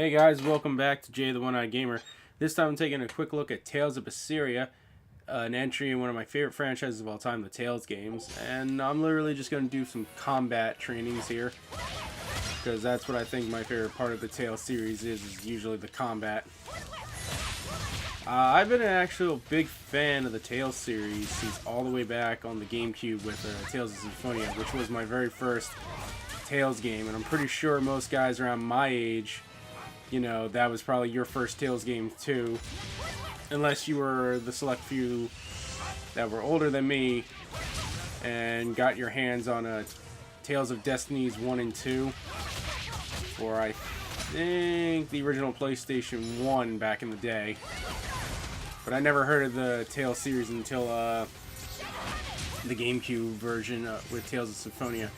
Hey guys, welcome back to Jay the One-Eyed Gamer. This time I'm taking a quick look at Tales of Berseria, an entry in one of my favorite franchises of all time, the Tales games. And I'm literally just going to do some combat trainings here, because that's what I think my favorite part of the Tales series is usually the combat. I've been an actual big fan of the Tales series since all the way back on the GameCube with Tales of Symphonia, which was my very first Tales game. And I'm pretty sure most guys around my age, you know, that was probably your first Tales game too, unless you were the select few that were older than me and got your hands on Tales of Destinies 1 and 2, or I think the original PlayStation 1 back in the day. But I never heard of the Tales series until the GameCube version with Tales of Symphonia,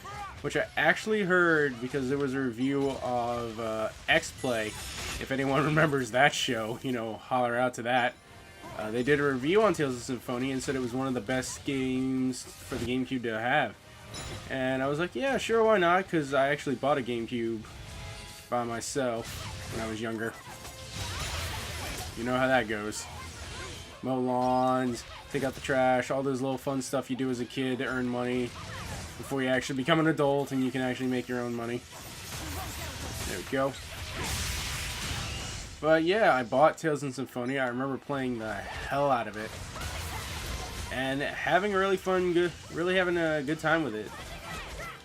which I actually heard because there was a review of X-Play. If anyone remembers that show, you know, holler out to that. They did a review on Tales of Symphonia and said it was one of the best games for the GameCube to have. And I was like, yeah, sure, why not? Because I actually bought a GameCube by myself when I was younger. You know how that goes. Mow lawns, take out the trash, all those little fun stuff you do as a kid to earn money before you actually become an adult and you can actually make your own money. There we go. But yeah, I bought Tales of Symphonia. I remember playing the hell out of it and having really having a good time with it.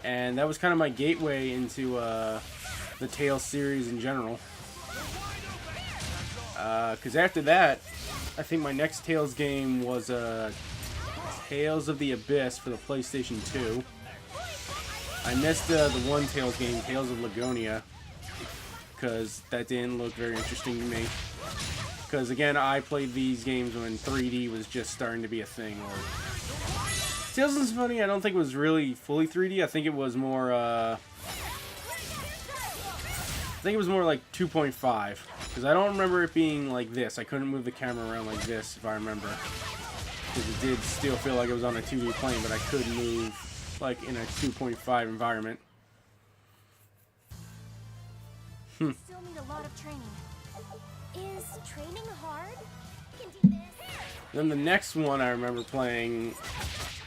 And that was kind of my gateway into the Tales series in general. Because after that, I think my next Tales game was Tales of the Abyss for the PlayStation 2. I missed the one Tales game, Tales of Lagonia, because that didn't look very interesting to me. Because again, I played these games when 3D was just starting to be a thing. Or Tales of Symphonia, I don't think it was really fully 3D. I think it was more like 2.5. Because I don't remember it being like this. I couldn't move the camera around like this, if I remember. Because it did still feel like it was on a 2D plane, but I could move like in a 2.5 environment. Still need a lot of training. Is training hard? I can do this. Then the next one I remember playing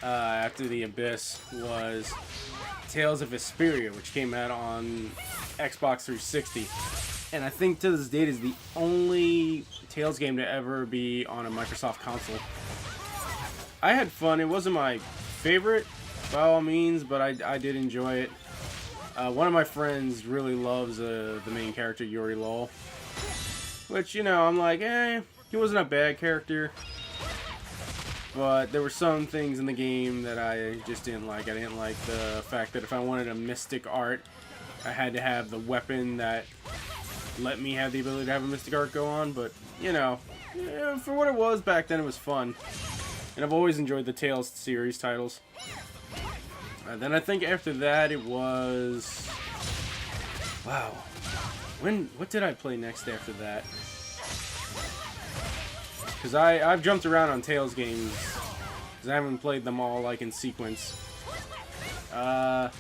after the Abyss was Tales of Berseria, which came out on Xbox 360. And I think to this date is the only Tales game to ever be on a Microsoft console. I had fun. It wasn't my favorite by all means, but I did enjoy it. One of my friends really loves the main character, Yuri Lol. Which, you know, I'm like, he wasn't a bad character. But there were some things in the game that I just didn't like. I didn't like the fact that if I wanted a mystic art, I had to have the weapon that let me have the ability to have a mystic art go on. But, you know, for what it was back then, it was fun. And I've always enjoyed the Tales series titles. Then I think after that it was... Wow. What did I play next after that? Because I've jumped around on Tales games. Because I haven't played them all like in sequence. God.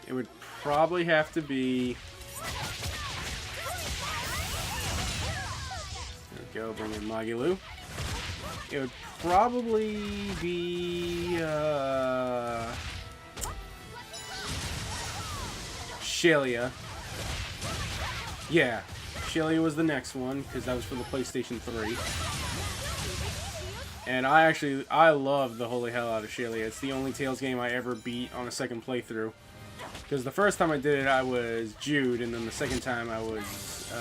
It would probably have to be... There we go, bring in Magilu. It would probably be Shelia. Yeah, Shelia was the next one because that was for the PlayStation 3. And I love the holy hell out of Shelia. It's the only Tales game I ever beat on a second playthrough. Because the first time I did it, I was Jude, and then the second time I was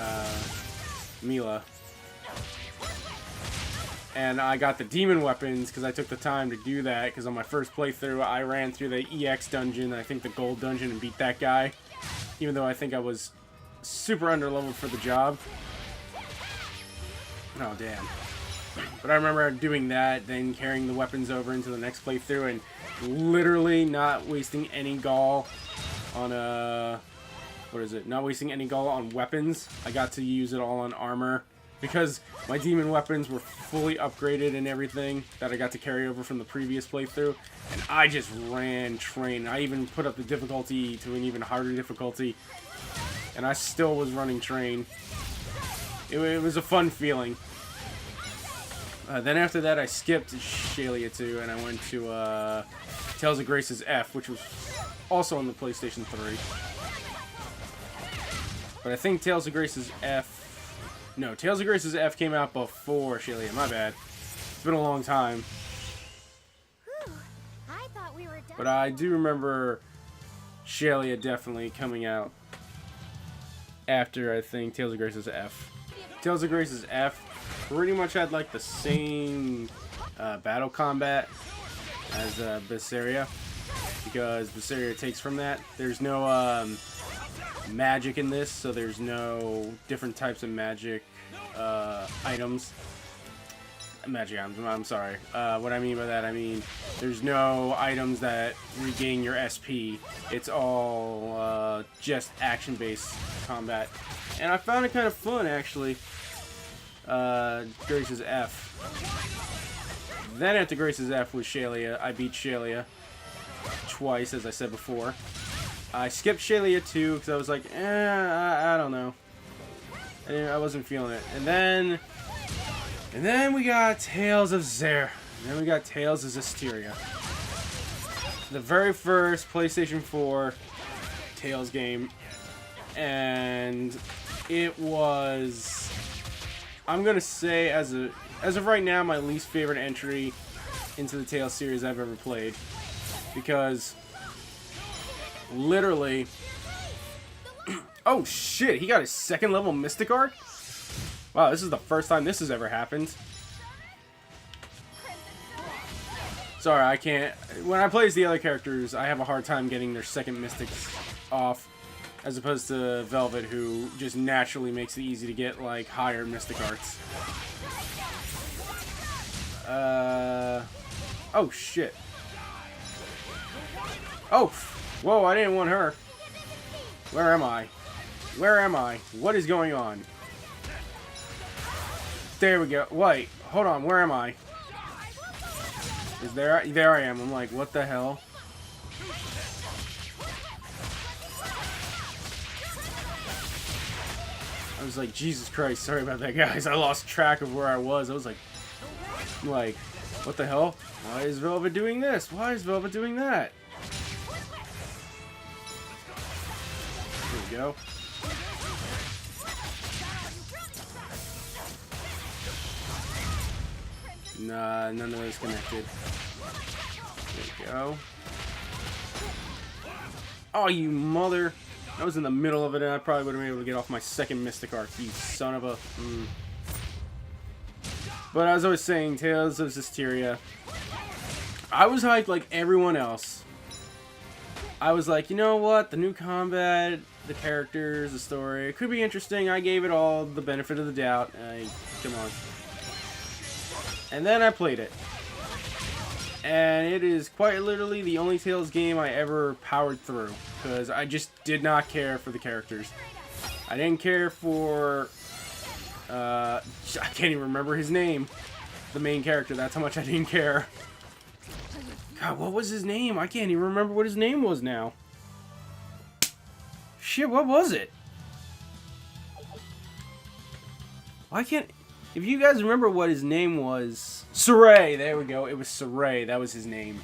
Mila. And I got the demon weapons because I took the time to do that. Because on my first playthrough, I ran through the EX dungeon, I think the gold dungeon, and beat that guy. Even though I think I was super underleveled for the job. Oh, damn. But I remember doing that, then carrying the weapons over into the next playthrough, and literally not wasting any gall on not wasting any gall on weapons. I got to use it all on armor because my demon weapons were fully upgraded and everything that I got to carry over from the previous playthrough, and I just ran train. I even put up the difficulty to an even harder difficulty, and I still was running train. It was a fun feeling. Then after that, I skipped Shalia 2, and I went to Tales of Grace's F, which was also on the PlayStation 3. But I think Tales of Grace's F... No, Tales of Grace's F came out before Shalia. My bad. It's been a long time. Whew, I thought we were done. But I do remember Shalia definitely coming out after, I think, Tales of Grace's F. Tales of Grace's F pretty much had like the same battle combat as Berseria, because Berseria takes from that. There's no magic in this, so there's no different types of magic items. Magic items, I'm sorry. What I mean by that, I mean there's no items that regain your SP. It's all just action-based combat. And I found it kind of fun, actually. Grace's F. Then after Grace's F was Shalia. I beat Shalia twice, as I said before. I skipped Shalia 2 because I was like, I don't know. I wasn't feeling it. And then we got Tales of Zer. And then we got Tales of Zestiria. The very first PlayStation 4 Tales game. And it was, I'm gonna say, as of right now, my least favorite entry into the Tales series I've ever played, because literally, oh shit, he got his second level Mystic Arc. Wow, this is the first time this has ever happened. Sorry, I can't. When I play as the other characters, I have a hard time getting their second Mystics off, as opposed to Velvet, who just naturally makes it easy to get, like, higher Mystic Arts. Oh, shit. Oh, whoa, I didn't want her. Where am I? Where am I? What is going on? There we go. Wait, hold on, where am I? There I am. I'm like, what the hell? I was like, Jesus Christ, sorry about that, guys. I lost track of where I was. I was like, what the hell? Why is Velvet doing this? Why is Velvet doing that? There we go. Nah, none of those connected. There we go. Oh, you mother. I was in the middle of it, and I probably would have been able to get off my second Mystic Arc, you son of a... But as I was saying, Tales of Zestiria, I was hyped like everyone else. I was like, you know what? The new combat, the characters, the story, it could be interesting. I gave it all the benefit of the doubt. Come on. And then I played it. And it is quite literally the only Tales game I ever powered through, because I just did not care for the characters. I didn't care for... I can't even remember his name. The main character, that's how much I didn't care. God, what was his name? I can't even remember what his name was now. Shit, what was it? Why can't... If you guys remember what his name was... Saray, there we go. It was Saray. That was his name.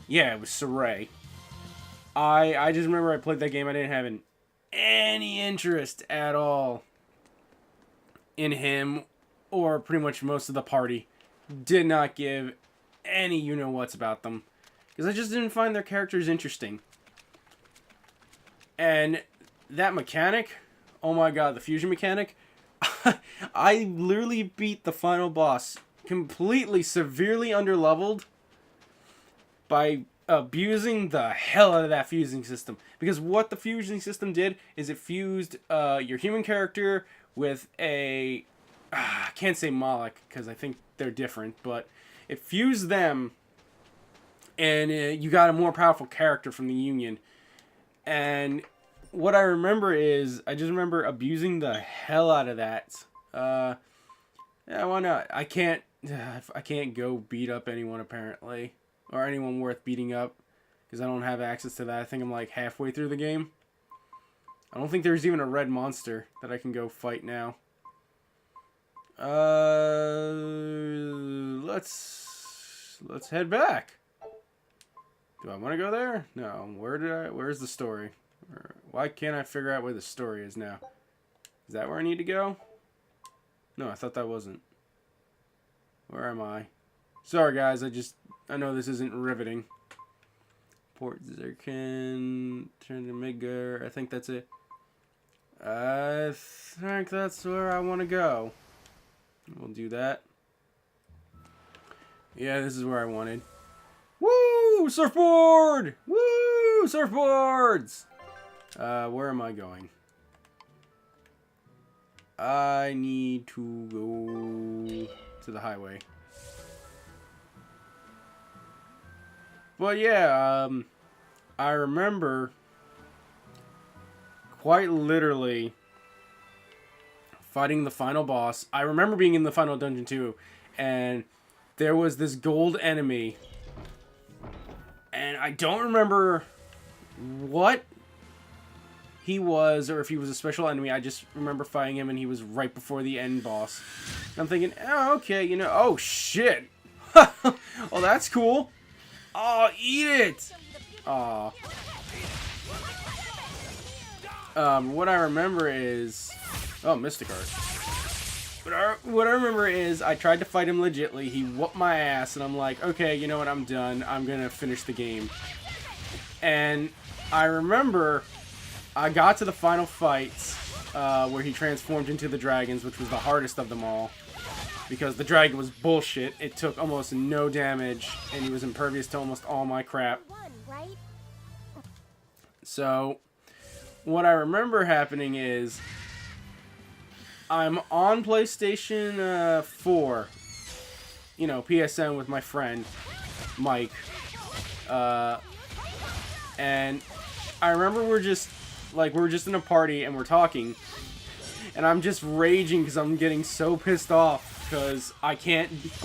Yeah, it was Saray. I just remember I played that game. I didn't have any interest at all in him, or pretty much most of the party. Did not give any you-know-whats about them, because I just didn't find their characters interesting. And that mechanic, oh my god, the fusion mechanic, I literally beat the final boss completely severely underleveled by abusing the hell out of that fusing system. Because what the fusing system did is it fused your human character with a... I can't say Moloch because I think they're different, but it fused them, and you got a more powerful character from the union. And what I remember is, I just remember abusing the hell out of that Yeah, why not? I can't go beat up anyone apparently, or anyone worth beating up, because I don't have access to that. I think I'm like halfway through the game. I don't think there's even a red monster that I can go fight now. Let's head back. Do I want to go there? No. Where's the story? Why can't I figure out where the story is now? Is that where I need to go? No, I thought that wasn't. Where am I? Sorry, guys. I know this isn't riveting. Port Zirkin, turn to Midgar. I think that's it. I think that's where I want to go. We'll do that. Yeah, this is where I wanted. Woo! Surfboard! Woo! Surfboards! Where am I going? I need to go to the highway. But yeah, I remember quite literally fighting the final boss. I remember being in the final dungeon too, and there was this gold enemy, and I don't remember what he was or if he was a special enemy. I just remember fighting him, and he was right before the end boss. And I'm thinking, oh, okay, you know, oh shit. Oh, that's cool. Oh, eat it. Oh. What I remember is, oh, Mystic Art. What I remember is I tried to fight him legitly. He whooped my ass, and I'm like, okay, you know what? I'm done. I'm gonna finish the game. And I remember I got to the final fight where he transformed into the dragons, which was the hardest of them all, because the dragon was bullshit. It took almost no damage, and he was impervious to almost all my crap. So what I remember happening is I'm on PlayStation 4, you know, PSN with my friend Mike, and I remember we're just in a party and we're talking, and I'm just raging because I'm getting so pissed off because I'm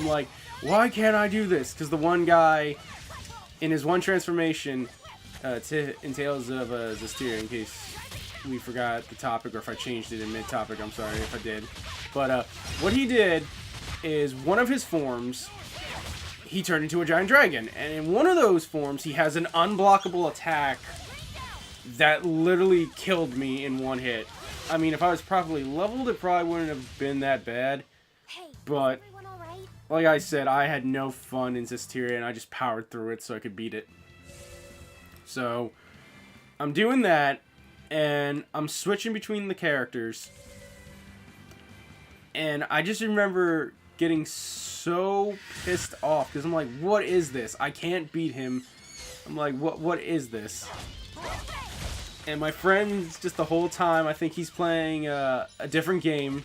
like, why can't I do this? Because the one guy in his one transformation in Tales of Zestiria, in case we forgot the topic, or if I changed it in mid-topic, I'm sorry if I did. But what he did is, one of his forms, he turned into a giant dragon. And in one of those forms, he has an unblockable attack that literally killed me in one hit. I mean, if I was properly leveled, it probably wouldn't have been that bad. But, like I said, I had no fun in Zestiria, and I just powered through it so I could beat it. So, I'm doing that, and I'm switching between the characters, and I just remember getting so pissed off, because I'm like, what is this? I can't beat him. I'm like, what is this? And my friend's just the whole time, I think he's playing a different game.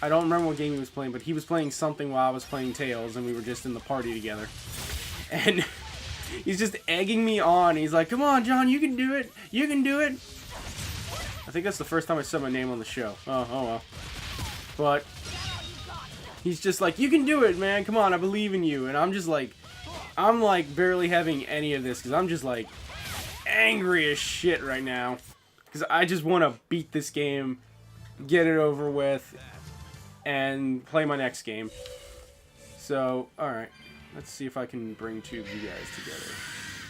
I don't remember what game he was playing, but he was playing something while I was playing Tales, and we were just in the party together. And he's just egging me on. He's like, come on, John, you can do it. You can do it. I think that's the first time I said my name on the show. Oh well. But he's just like, you can do it, man. Come on, I believe in you. And I'm just like, I'm like barely having any of this because I'm just like angry as shit right now. Because I just want to beat this game, get it over with, and play my next game. So, alright. Let's see if I can bring two of you guys together.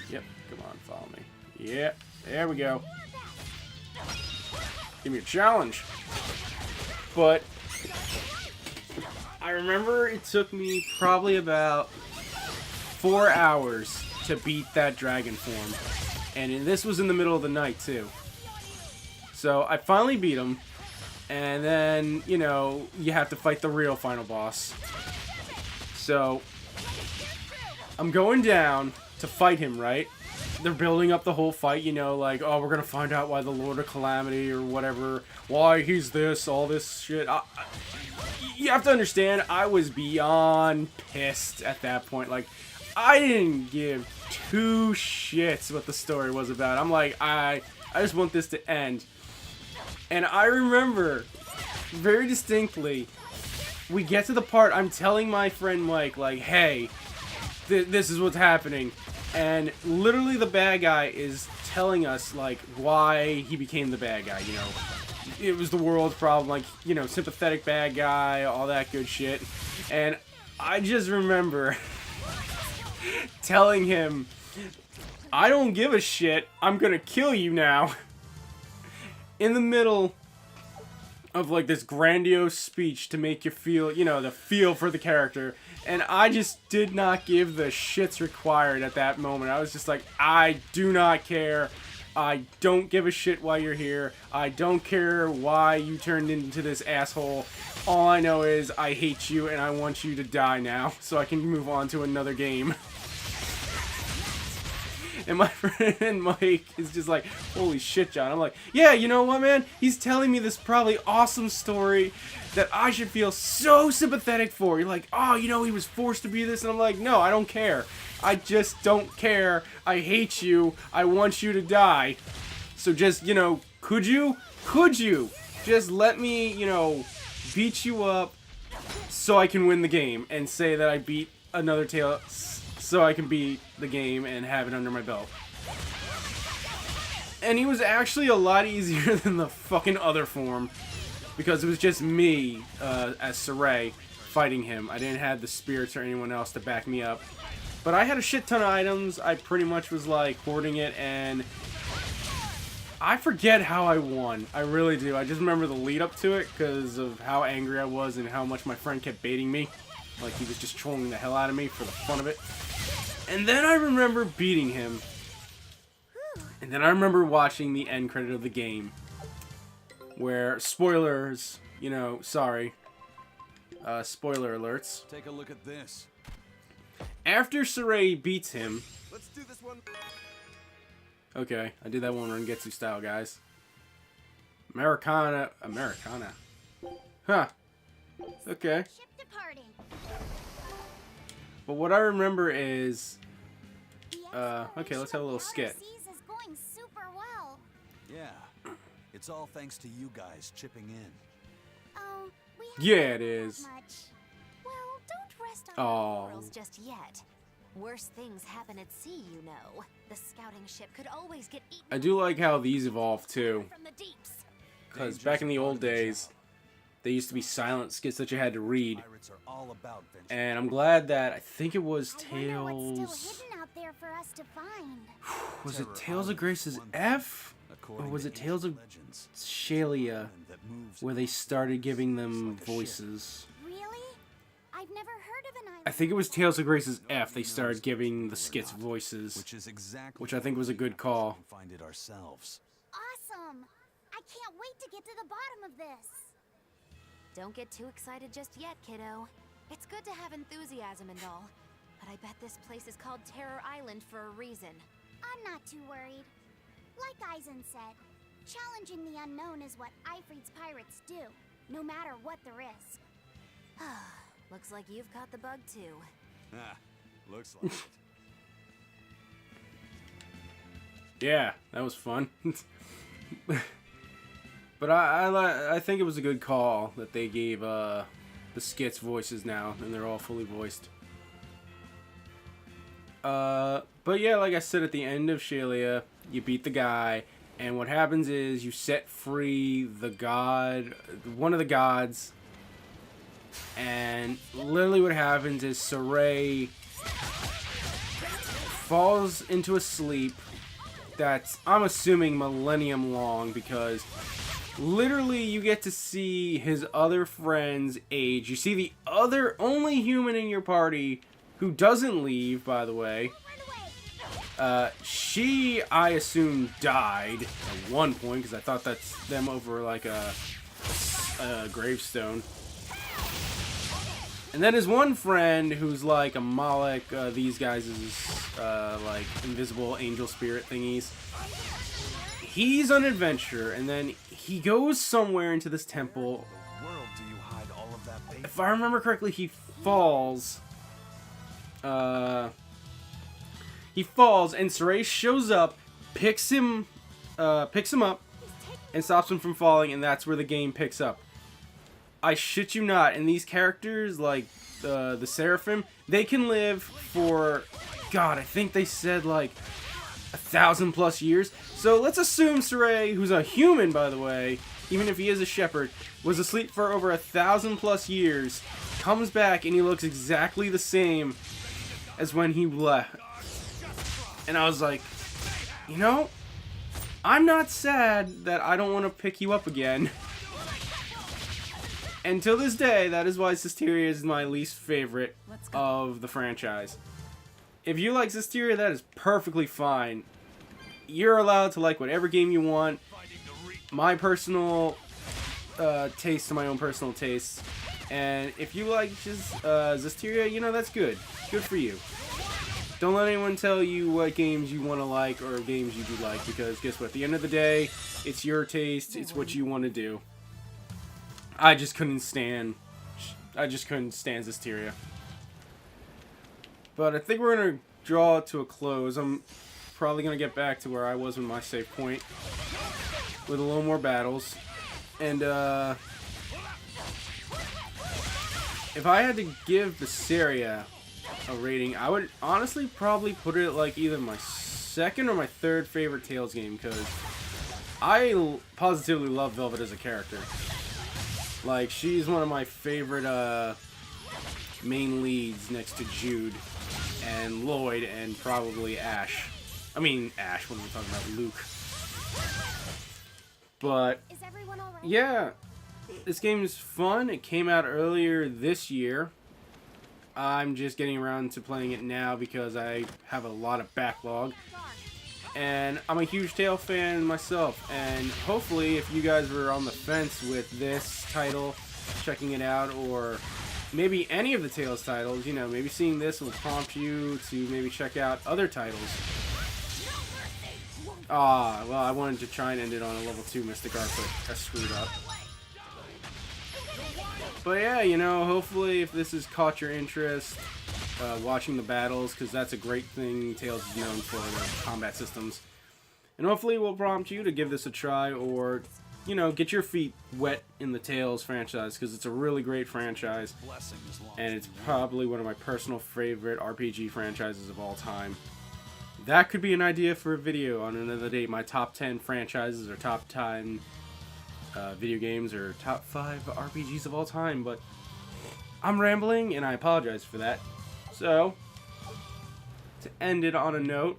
Yep, come on, follow me. Yep, there we go. Give me a challenge. But I remember it took me probably about 4 hours to beat that dragon form. And this was in the middle of the night, too. So I finally beat him. And then, you know, you have to fight the real final boss. So I'm going down to fight him, right? They're building up the whole fight, you know, like, oh, we're gonna find out why the Lord of Calamity or whatever, why he's this, all this shit. You have to understand, I was beyond pissed at that point. Like, I didn't give two shits what the story was about. I'm like, I just want this to end. And I remember very distinctly, we get to the part I'm telling my friend Mike, like, hey, this is what's happening. And literally the bad guy is telling us, like, why he became the bad guy, you know. It was the world's problem, like, you know, sympathetic bad guy, all that good shit. And I just remember telling him, I don't give a shit, I'm gonna kill you now. In the middle of, like, this grandiose speech to make you feel, you know, the feel for the character. And I just did not give the shits required at that moment. I was just like, I do not care. I don't give a shit why you're here. I don't care why you turned into this asshole. All I know is I hate you and I want you to die now so I can move on to another game. And my friend Mike is just like, holy shit, John. I'm like, yeah, you know what, man? He's telling me this probably awesome story that I should feel so sympathetic for. You're like, oh, you know, he was forced to be this. And I'm like, no, I don't care. I just don't care. I hate you. I want you to die. So just, you know, could you just let me, you know, beat you up so I can win the game and say that I beat another tail so I can beat the game and have it under my belt. And he was actually a lot easier than the fucking other form, because it was just me as Saray fighting him. I didn't have the spirits or anyone else to back me up. But I had a shit ton of items. I pretty much was like hoarding it, and I forget how I won. I really do. I just remember the lead up to it because of how angry I was and how much my friend kept baiting me. Like he was just trolling the hell out of me for the fun of it. And then I remember beating him. And then I remember watching the end credit of the game. Where, spoilers, you know, sorry. Spoiler alerts. Take a look at this. After Saray beats him... Let's do this one. Okay, I did that one Rengetsu style, guys. Americana. Huh. Okay. Ship departing. But what I remember is... The okay, let's have a little skit. Seas is going super well. Yeah. It's all thanks to you guys chipping in. Oh, we Yeah, haven't it done is. much. Well, don't rest on Oh. your laurels just yet. Worse things happen at sea, you know. The scouting ship could always get eaten. I do like how these evolve, too. From the deeps. Because back in the old days, they used to be silent skits that you had to read. Pirates are all about venture. And I'm glad that, I think it was I wonder what's Tales... still hidden out there for us to find. Was it Tales of Grace's F? Or was it Tales of Shalia, where they started giving them voices? Really? I've never heard of an island. I think it was Tales of Grace's F. They started giving the skits voices, Which is exactly which I think was a good call. find it ourselves. Awesome! I can't wait to get to the bottom of this. Don't get too excited just yet, kiddo. It's good to have enthusiasm and all, but I bet this place is called Terror Island for a reason. I'm not too worried. Like Eisen said, challenging the unknown is what Ifrit's pirates do, no matter what the risk. Looks like you've caught the bug too. Ah, looks like it. Yeah, that was fun. But I think it was a good call that they gave the skits voices now, and they're all fully voiced. But yeah, like I said, at the end of Shalia, you beat the guy, and what happens is you set free the god, one of the gods, and literally what happens is Saray falls into a sleep that's, I'm assuming, millennium long, because literally you get to see his other friend's age. You see the only human in your party who doesn't leave, by the way. She, I assume, died at one point, because I thought that's them over like a gravestone. And then his one friend, who's like a Moloch, these guys is like invisible angel spirit thingies. He's on an adventure, and then he goes somewhere into this temple. World, do you hide all of that bait? If I remember correctly, he falls. He falls, and Saray shows up, picks him up, and stops him from falling, and that's where the game picks up. I shit you not, and these characters, like the Seraphim, they can live for, God, I think they said like 1,000+ years. So let's assume Saray, who's a human, by the way, even if he is a shepherd, was asleep for over 1,000+ years, comes back, and he looks exactly the same as when he left. And I was like, you know, I'm not sad that I don't want to pick you up again. And till this day, that is why Zestiria is my least favorite of the franchise. If you like Zestiria, that is perfectly fine. You're allowed to like whatever game you want. My personal taste to my own personal tastes. And if you like just Zestiria, you know, that's good. Good for you. Don't let anyone tell you what games you want to like or games you do like, because guess what? At the end of the day, it's your taste. It's what you want to do. I just couldn't stand Zestiria. But I think we're going to draw it to a close. I'm probably going to get back to where I was with my save point with a little more battles. And if I had to give Berseria a rating, I would honestly probably put it at like either my second or my third favorite Tales game, because I positively love Velvet as a character. Like, she's one of my favorite main leads next to Jude and Lloyd and probably Ash. I mean Ash when we're talking about Luke. But Is everyone all right? yeah, this game is fun. It came out earlier this year. I'm just getting around to playing it now because I have a lot of backlog. And I'm a huge Tale fan myself. And hopefully, if you guys were on the fence with this title, checking it out, or maybe any of the Tales titles, you know, maybe seeing this will prompt you to maybe check out other titles. Well, I wanted to try and end it on a level 2 Mystic Arc, but I screwed up. But yeah, you know, hopefully if this has caught your interest, watching the battles, because that's a great thing Tales is known for, their combat systems. And hopefully it will prompt you to give this a try, or, you know, get your feet wet in the Tales franchise, because it's a really great franchise. And it's probably one of my personal favorite RPG franchises of all time. That could be an idea for a video on another day. My top 10 franchises or top 10 video games or top 5 RPGs of all time. But I'm rambling and I apologize for that. So, to end it on a note,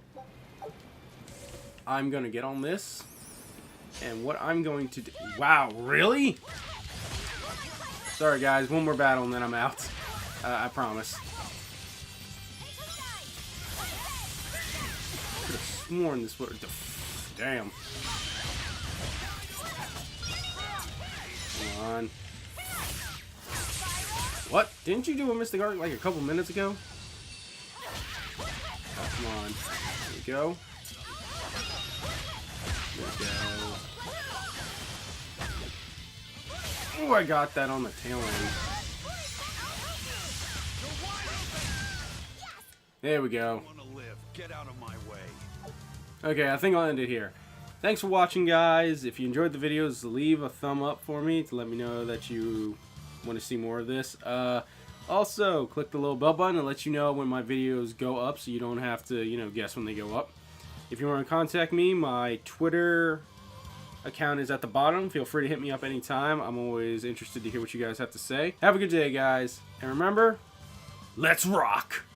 I'm going to get on this. And what I'm going to do... Wow, really? Sorry guys, one more battle and then I'm out. I promise. Could have sworn this would have... Damn. Come on. What? Didn't you do a Mystic Arc like a couple minutes ago? Oh, come on. There we go. There we go. Oh, I got that on the tail end. There we go. Get out of my way. Okay, I think I'll end it here. Thanks for watching, guys. If you enjoyed the videos, leave a thumb up for me to let me know that you want to see more of this. Also, click the little bell button to let you know when my videos go up so you don't have to, you know, guess when they go up. If you want to contact me, my Twitter account is at the bottom. Feel free to hit me up anytime. I'm always interested to hear what you guys have to say. Have a good day, guys. And remember, let's rock!